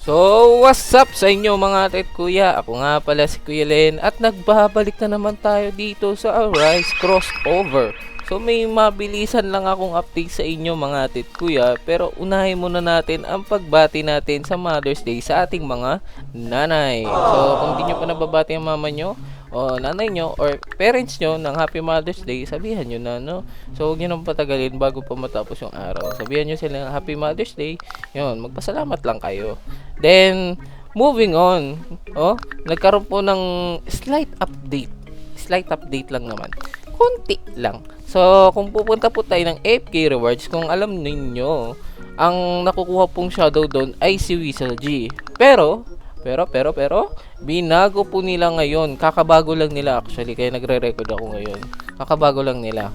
So, what's up sa inyo mga tet kuya? Ako nga pala si Kuya Len at nagbabalik na naman tayo dito sa Arise Crossover. So, may mabilisan lang akong update sa inyo mga tet kuya, pero unahin muna natin ang pagbati natin sa Mother's Day sa ating mga nanay. So, kung di nyo pa nababati ang mama nyo, o nanay nyo or parents nyo ng Happy Mother's Day, sabihan nyo na, no? So, huwag nyo nang patagalin bago pa matapos yung araw. Sabihan nyo sila ng Happy Mother's Day. Yun, magpasalamat lang kayo. Then, moving on. Oh, nagkaroon po ng slight update. Slight update lang naman. Konti lang. So, kung pupunta po tayo ng AFK Rewards, kung alam ninyo, ang nakukuha pong shadow doon ay si Weasel G. Pero, binago po nila ngayon. Kakabago lang nila actually, kaya nagre-record ako ngayon. Kakabago lang nila.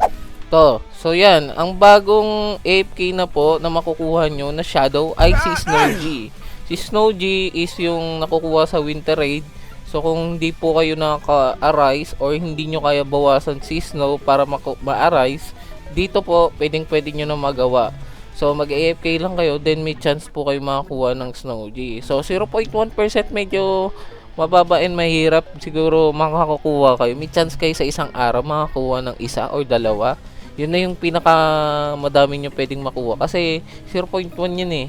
So yan, ang bagong AFK na po na makukuha nyo na shadow ay si Snow G. Si Snow G is yung nakukuha sa Winter Raid. So kung hindi po kayo naka-arise or hindi nyo kaya bawasan si Snow para ma-arise, dito po pwede nyo na magawa. So mag-AFK lang kayo, then may chance po kayo makakuha ng Snow G. So 0.1% medyo mababa and mahirap, siguro makakukuha kayo. May chance kayo sa isang araw makakuha ng isa or dalawa. Yun na yung pinaka madami nyo pwedeng makuha kasi 0.1 yun eh.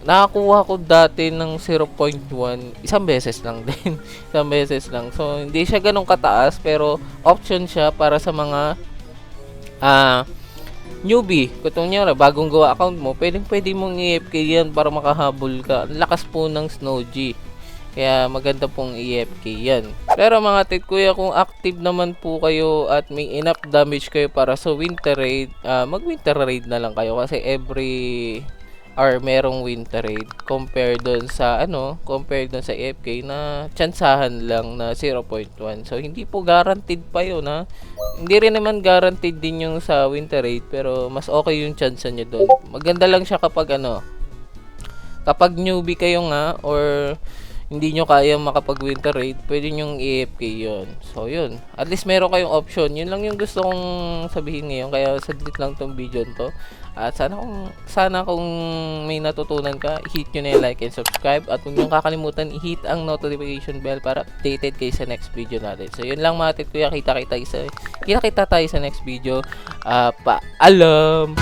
Nakakuha ko dati ng 0.1 isang beses lang din. Isang beses lang. So hindi siya ganun kataas pero option siya para sa mga newbie. Kung nyo, bagong gawa account mo, pwede mong i-AFK yan para makahabol ka. Ang lakas po ng Snow G. Kaya maganda pong i-AFK yan. Pero mga tit kuya, kung active naman po kayo at may enough damage kayo para sa winter raid, mag-winter raid na lang kayo kasi every hour merong winter raid compare doon sa AFK na tsansahan lang na 0.1. So hindi po guaranteed pa yun ha. Hindi rin naman guaranteed din yung sa winter raid pero mas okay yung chance nyo doon. Maganda lang siya kapag kapag newbie kayo nga or hindi nyo kaya makapag winter raid, pwede nyong i-AFK yun. So yun, at least meron kayong option. Yun lang yung gusto kong sabihin ngayon, kaya saglit lang tong video to. At sana kung may natutunan ka, hit nyo na yung like and subscribe. At huwag nyo kakalimutan i-hit ang notification bell para updated kayo sa next video natin. So yun lang mga tit kuya, kita tayo sa next video. Paalam!